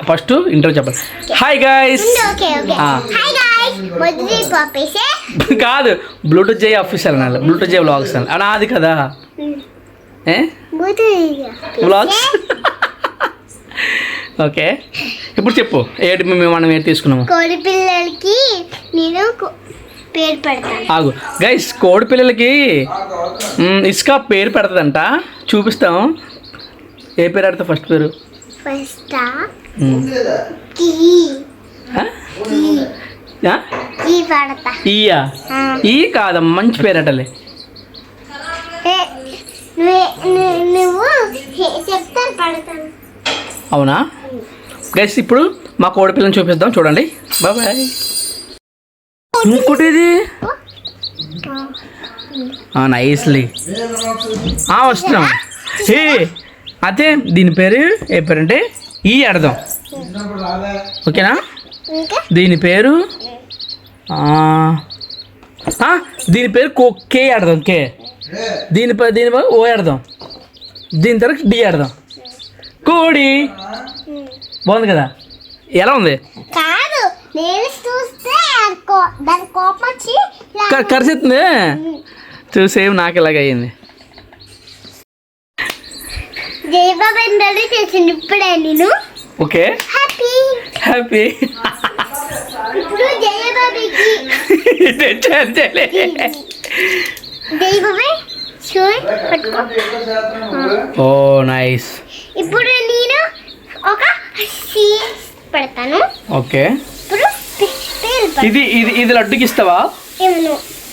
First intro చెప్పాలి. Hi guys. కాదు, Bluetooth జై ఆఫీషియల్ అనాలి, బ్లూటూత్ జై వ్లాగ్స్ అనాలి. అలా అది కదా వ్లాగ్స్. ఓకే, ఇప్పుడు చెప్పు ఏంటి మనం ఏంటి తీసుకున్నాము. కోడి పిల్లలకి నేను పేరు పెడతాను. ఆగు గైస్, కోడి పిల్లలకి ఇసుక పేరు పెడతదంట, చూపిస్తాం. ఏ పేరు పెడతా? ఫస్ట్ పేరు ఈయా? ఈ కాదమ్మా, మంచి పేరు అటలే. అవునా గైస్, ఇప్పుడు మా కోడి పిల్లని చూపిద్దాం, చూడండి. బాయ్. ఇంకోటి ఇది నైస్లీ వస్తున్నాం. ఏ అదే దీని పేరు ఏ పేరు అంటే ఈ అర్థం. ఓకేనా? దీని పేరు కే అర్థం. కే దీని ఓ అర్థం. దీని తర్వాత డి అర్థం. కోడి. బాగుంది కదా? ఎలా ఉంది? కరిసేస్తుంది. చూసేం నాకు ఇలాగ అయ్యింది. ఇప్పుడే నేను ఓకే హ్యాపీ. ఓ నైస్. ఇప్పుడు నేను ఒక పెడతాను. ఓకే, ఇది ఇది ఇది లడ్డుకి ఇస్తావా?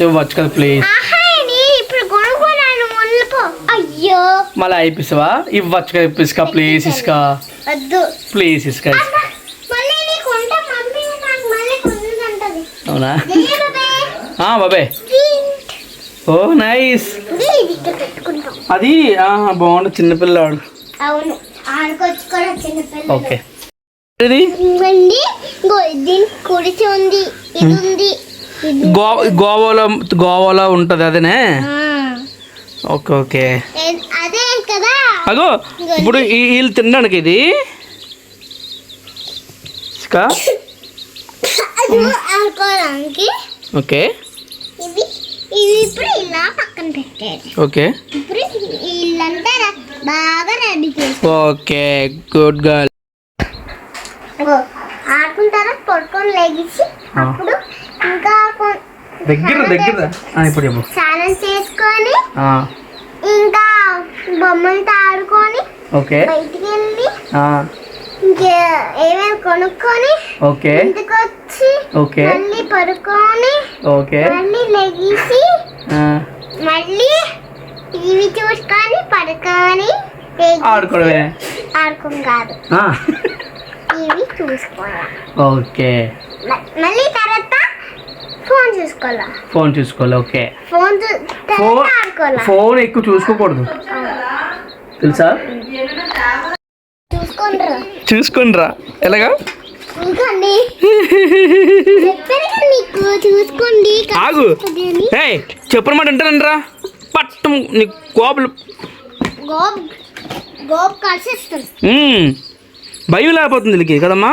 ఇవ్వచ్చు కదా ప్లీజ్. ఇప్పుడు కొనుక్కున్నాను. అయ్యో, మళ్ళీ అయిపిస్తావా? ఇవ్వచ్చు కదా ఇసుక ప్లీజ్. ఇసుక ప్లీజ్, ఇసుక. అవునా బాబాయ్? ఓ నైస్. అది బాగుంది, చిన్నపిల్లవాడు. ఓకే, ఇది గోవాలో ఉంటుంది అదేనే. ఓకే ఓకే, అగో ఇప్పుడు వీళ్ళు తినడానికి ఇది okay okay okay good girl. ఆడుకుంటారా? పడుకొని లేచి అప్పుడు ఇంకా దగ్గర ఇప్పుడు స్నానం చేసుకొని ఇంకా బొమ్మలతో ఆడుకొని బయటికి వెళ్ళి ఏమైనా కొనుక్కొని ఇంటికి వచ్చి మళ్ళీ పడుకొని మళ్ళీ లెగిసి మళ్ళీ టీవీ చూసుకొని పడుకొని ఆడుకోం కాదు, టీవీ చూసుకోవాలి. ఓకే, మళ్ళీ తర్వాత ఫోన్ చూసుకోవాలి. ఓకే, ఫోన్ ఎక్కువ చూసుకోకూడదు తెలుసా? చూసుకోండిరా. ఎలాగా? ఆగు, చెప్పనమాట వింటానంటరా. పట్టు నీ కోపలు భయం లేకపోతుంది వీళ్ళకి కదమ్మా.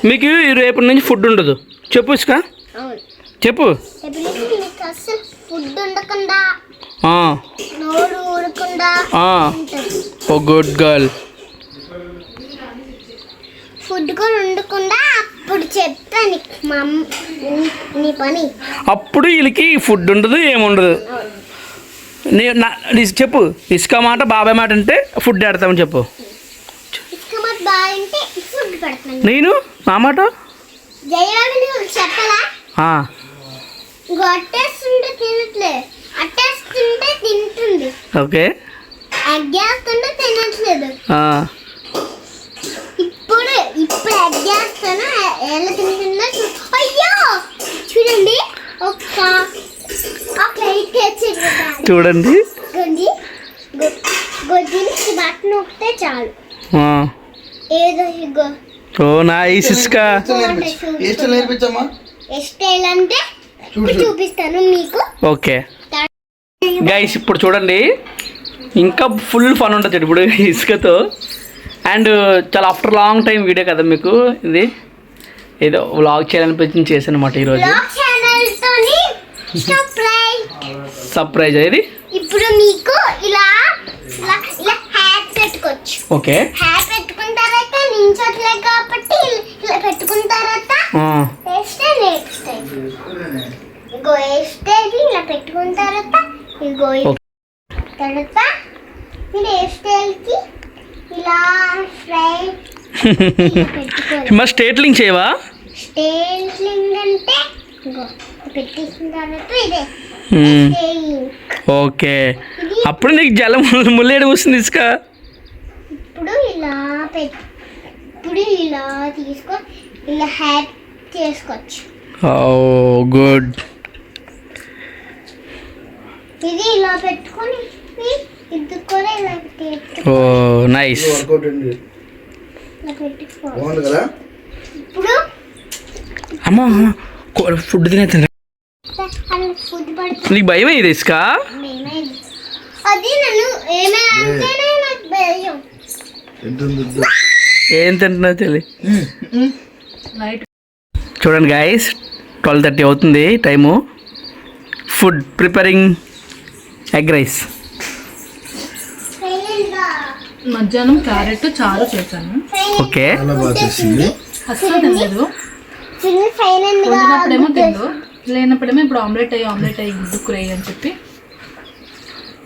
మీకు రేపటి నుంచి ఫుడ్ ఉండదు. చెప్పు ఇసుక, చెప్పు. ఓ గుడ్ గర్ల్. ఫుడ్ కూడా ఉండకుండా అప్పుడు చెప్తాను నీ పని. అప్పుడు వీళ్ళకి ఫుడ్ ఉండదు, ఏముండదు. చెప్పు. ఇసుక మాట బాబాయ్ మాట అంటే ఫుడ్ పెడతామని చెప్పు. నేను నా మాట చెప్పాలా? అట్టేస్తుంటే తినట్లే, అట్టేస్తుంటే తింటుంది. ఓకే, అగ్గేస్తుంటే తినట్లేదు. ఇప్పుడు అగ్గేస్తాను, ఎలా తింటుందో అయ్యో చూడండి. చూడండి, గొడ్డికి బట్టను నొక్కితే చాలు. ఏదో ఓ నైస్. ఇసుక స్టైల్ అంటే ఇప్పుడు చూపిస్తాను మీకు. ఓకే గైస్, ఇప్పుడు చూడండి ఇంకా ఫుల్ ఫన్ ఉంటుంది ఇప్పుడు ఇసుకతో. అండ్ చాలా ఆఫ్టర్ లాంగ్ టైం వీడియో కదా మీకు ఇది, ఏదో వ్లాగ్ చేయాలనిపించింది చేశాను అనమాట ఈరోజు. బ్లాగ్ ఛానల్ తోని సర్ప్రైజ్ ఇది. ఇప్పుడు మీకు ఇలా ఇలా ఇలా హ్యాట్ పెట్టుకోవచ్చు. ఓకే, హ్యాట్ పెట్టుకున్న తర్వాత నించోట్లేదు కాబట్టి ఇలా పెట్టుకున్న తర్వాత హెయిర్ స్టైల్ ఇగో హెయిర్ స్టైల్ ఇలా పెట్టుకున్న తర్వాత ఇగో తర్వాత మీరు హెయిర్ స్టైల్ కి ఇలా స్ట్రైట్ పెట్టుకోవాలి. మరి స్ట్రేట్లింగ్ చేయవా? స్టైలింగ్ అంటే ఇగో పెట్టేసిన తర్వాత ఇదే ఓకే, అప్పుడు నీకు జలం ముల్లేడు వస్తుంది ఇసుక. ఇప్పుడు ఇలా ఇప్పుడు ఇలా తీసుకో ఇలా హ్యాట్ చేసుకోవచ్చు. ఓ గుడ్. ఇది ఇలా పెట్టుకొని ఇద్దుకొని ఇలా ఓ నైస్. ఇలా పెట్టుకోవాలి కదా. ఇప్పుడు అమ్మా ఫుడ్ తినేది. ఫుడ్ పడుతుంది. నీకు భయం ఇది ఇసుక? అది నన్ను ఏమైనా నాకు భయం. ఏం తింటున్నా తెలియదు. చూడండి గైస్, 12:30 అవుతుంది time. Food preparing egg rice. మధ్యాహ్నం క్యారెట్ చారు చేశాను. ఓకే, అస్సలు తినలేదు. వండినప్పుడేమో తిండు, లేనప్పుడేమో ఇప్పుడు ఆమ్లెట్ అయ్యి గుడ్డు కూర అని చెప్పి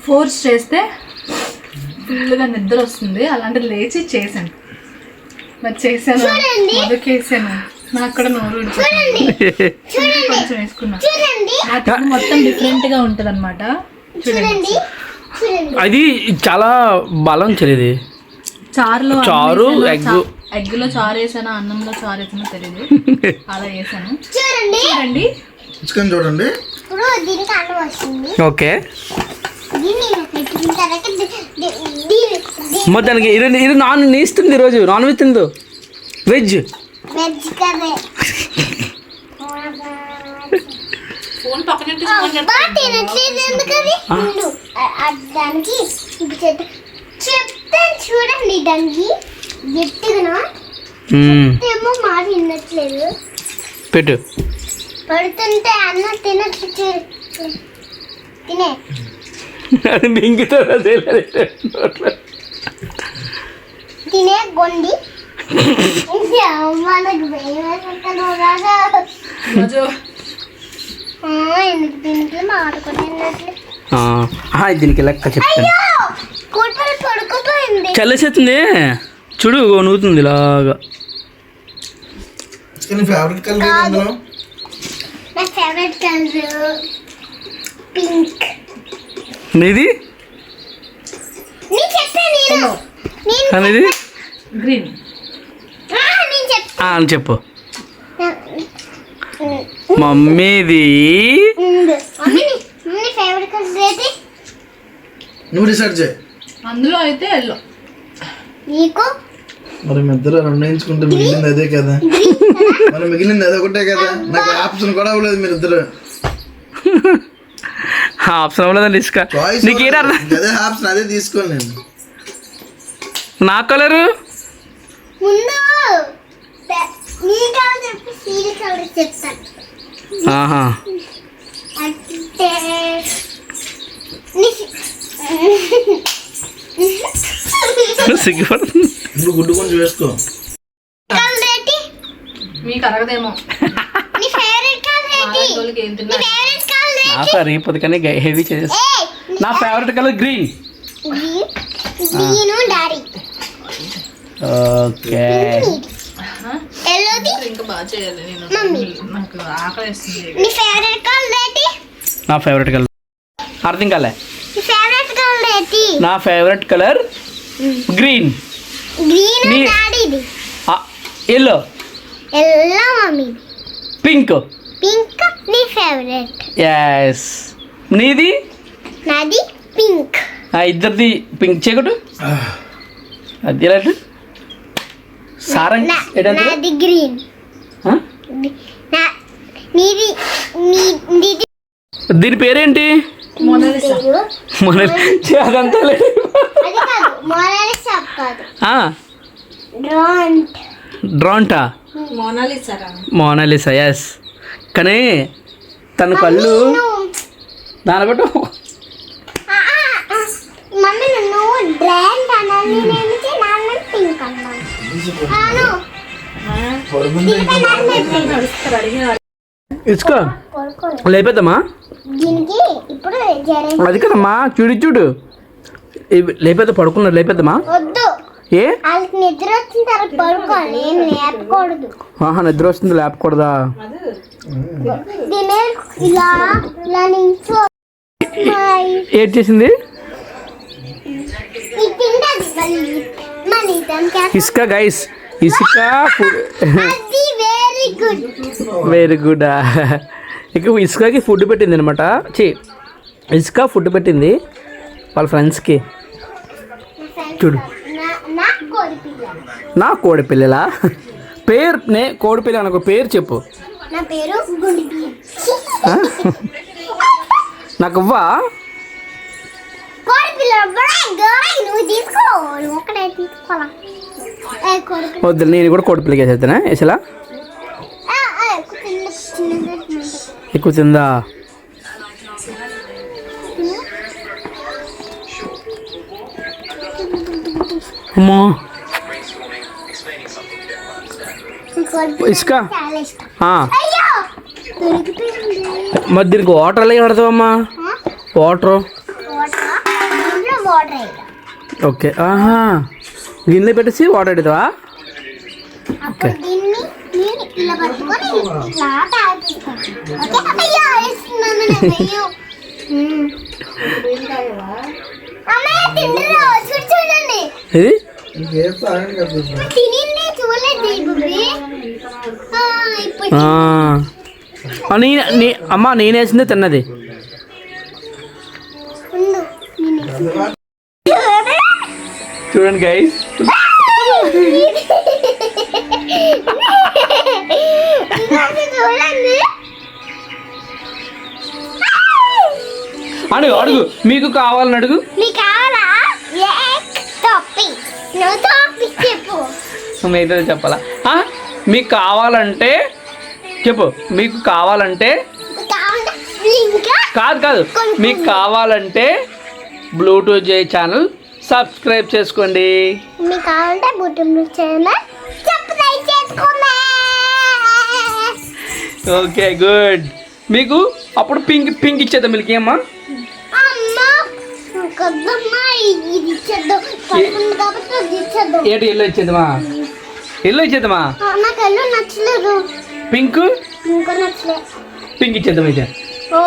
ఫోర్స్ చేస్తే ఫుల్గా నిద్ర వస్తుంది. అలాంటి లేచి చేశాను. మరి చేశాను, మొదకేసాను. నాకు కూడా నోరు కొంచెం వేసుకున్నాను. మొత్తం డిఫరెంట్గా ఉంటుంది అనమాట. చూడండి, అది చాలా బలం తెలియదు. చారులో చారు ఎగ్లో చారు వేసానా అన్నంలో చారు వేసానో తెలియదు, అలా వేసాను. చూడండి చూడండి. ఇప్పుడు దీనికి అన్నం వస్తుంది. ఓకే, దీనికి మరి దానికి ఇది నాన్ ఇస్తుంది ఈరోజు. నాన్ వెజ్ తిందు, వెజ్ వెజ్ కర్రీ. ఫోన్ పక్కన తినట్లేదు ఎందుకని దానికి చెప్తాను చూడండి. దానికి గట్టిగా ఏమో మాట వినట్లేదు. పెట్టు. పడుతుంటే అన్నం తినట్టు తినే అది మింగుతారా? తినే గొండి మనకు భయం రాగా ఎందుకు దీనికి మాడుకున్నట్లు. దీనికి లెక్క చెప్తాను. కూతురు పడుకుపోయింది. చల్లేసేస్తుంది చూడు, నూతుంది ఇలాగా. ఫేవరెట్ కలర్ నా ఫేవరెట్ కలర్ పింక్. నీది? నేను చెప్పాను. అనేది గ్రీన్. నేను చెప్తాను. చెప్పు. మమ్మీది ఫేవరెట్ కలర్ ఏంటి? నువ్వు డిసైడ్ చేయి. అందులో అయితే ఎల్లో. నీకు మరి మీ ఇద్దరు నిర్ణయించుకుంటే మిగిలింది అదే కదా. మరి మిగిలింది అదే ఒకటే కదా. నాకు ఆప్షన్ కూడా అవ్వలేదు. మీరు ఇద్దరు ఆప్షన్ అవ్వలేదండి ఇసుక. నీకేం అర్థం? అదే ఆప్షన్, అదే తీసుకోండి. నేను నా కలరు ముందు నీ కలర్ చెప్పి సీరియస్ కలర్ చెప్తాను. అంటే సిగ్గుపడుతుంది. ఇప్పుడు గుడ్డు కొంచెం వేసుకో. కలర్ ఏంటి? మీకు అరగదేమో. నీ ఫేవరెట్ కలర్ ఏంటి? ఏం నీ తిన్నా ఫేవరెట్ కలర్ ఏంటి? నాకు రీపోదు కానీ హెవీ చేసేసి. నా favourite colour green. Green daddy. Okay, ఎల్లోది ఇంకా బాగా చేయాలి. నేను మమ్మీ. నాకు ఆకలి వేస్తుంది. నీ ఫేవరెట్ కలర్ ఏంటి? నా ఫేవరెట్ కలర్ అర్థం కాలే. నీ ఫేవరెట్ కలర్ ఏంటి? నా ఫేవరెట్ కలర్ గ్రీన్. గ్రీన్ నీ- డాడీది. Yellow. Yellow mummy. Pink. Pink నీ ఫేవరెట్. ఎస్. నీది? నాది పింక్. ఇద్దరిది పింక్ చేయకూడదు. అది ఎలా సారంగ్ నాది గ్రీన్. మీది మీది దీని పేరేంటి? మోనాలిసా. పేరు మన అదంతా లేదు. అది కాదు మోనాలిసా కాదు ఆ, డ్రాంట్ డ్రాంటా? మోనాలిసా రా. Mona Lisa, yes. కానీ తన కళ్ళు దాని బట్టి మమ్మీ నువ్వు డ్రాంట్ అనాలి నేను నాన్న పింక్ అన్నాను నాను నడుస్తారు అడిగిన ఇసుకో కొడుకోను లేపేద్దామా? దీనికి ఇప్పుడు జరే అది కదమ్మా, చూడు చూడు, లేపేద్దా? పడుకున్నారు, లేపేద్దామా? వద్దు ఏ? వాళ్ళకి నిద్ర వచ్చిన తర్వాత పడుకోవాలి ఏం లేపకూడదు ఆహా, నిద్ర వస్తుంది, లేపకూడదా? దీని ఇలా ఇలా నించో ఏడ్ చేసింది? ఇది తింటది మళ్ళీ మళ్ళీ దానికి ఇసుక గైస్, ఇసుక ఫుడ్. అది వెరీ గుడ్ వెరీ గుడ్. ఇక ఇసుకకి ఫుడ్ పెట్టింది అనమాట. ఇసుక ఫుడ్ పెట్టింది వాళ్ళ ఫ్రెండ్స్కి. చూడు, నా కోడిపిల్ల నా కోడి పిల్లలా? పేరు కోడి పిల్ల అనుకో, పేరు చెప్పు. నా పేరు గుండి ఆ? నాకు ఇవ్వా? కోడిపిల్ల నువ్వు తీసుకో నువ్వు ఒక్కడే తీసుకోవాలా కోడిపిల్ల వద్దు, నేను కూడా కోడి పిల్లకి వేసేద్దానా? వేసేలా? ఎక్కువ తిందా? అమ్మా, ఇసుక. చాలా ఇష్టం ఆ, అయ్యో దొరికిపోయింది మరి దీనికి వాటర్ ఎలా కడతావమ్మా? వాటరు ఇంట్లో వాటర్ అయ్యా ఓకే. ఆహా, గిన్నె పెట్టేసి వాటర్ పెడతావా? అప్పుడు దీన్ని నేను ఇలా పట్టుకొని ఇట్లా తాగిస్తాను ఓకే అయ్యో వేస్తున్నాను నేను అమ్మయ్య తిండిరా చూడండి ఇది ఇంకేం తాగండి కదా. తినింది చూడలేదు బుబ్బి ఇప్పుడు అమ్మ నేను వేసిందే తిన్నది. ఉండు చూడండి గైస్, చూడండి అడుగు అడుగు, మీకు కావాలని అడుగు. మీకు కావాలా టాపింగ్ నువ్వు టాపింగ్ చెప్పు మిగతా చెప్పాలా? ఆ, మీకు కావాలంటే చెప్పు. మీకు కావాలంటే కావాలంటే ఇంకా కాదు కాదు, మీకు కావాలంటే బ్లూటూత్ జై ఛానల్ సబ్స్క్రైబ్ చేసుకోండి. మీకు కావాలంటే బుట్టం ఛానల్ సబ్స్క్రైబ్ చేసుకోండి ఓకే గుడ్. మీకు అప్పుడు పింక్ ఇచ్చేద్దాం మిల్కీ అమ్మా. అమ్మా కద్దమ్మా ఇది ఇచ్చేద్దాం పడుకుంది కాబట్టి అది ఇచ్చేద్దాం ఏంటి ఎల్లో ఇచ్చేద్దామా? ఎల్లో ఇచ్చేద్దామా? నాకు ఎల్లో నచ్చలేదు పింక్ ఇంకా నచ్చలేదు పింక్ ఇచ్చేద్దాం అయితే. ఓ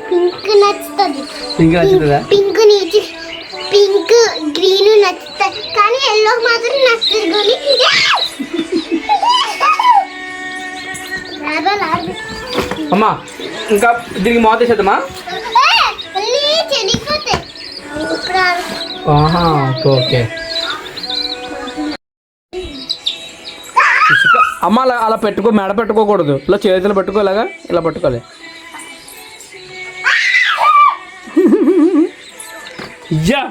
పింక్ నచ్చుతుంది పింక్ నచ్చుతుందా? పింక్ నీటి పింక్ గ్రీన్ నచ్చుతుంది కానీ ఎల్లో మాత్రం నచ్చదు కానీ అమ్మా ఇంకా దీనికి మాత వేసేద్దామా? చెడిపోతాయి ఇప్పుడు ఆహా, ఓకే. అమ్మ అలా అలా పెట్టుకో, మెడ పెట్టుకోకూడదు, ఇలా చేతులు పెట్టుకోలేగా, ఇలా పట్టుకోలే. యా,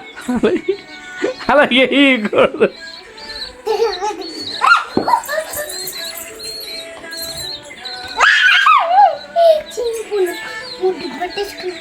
అలాగే ఇవ్వకూడదు. పట్టేసుకున్నా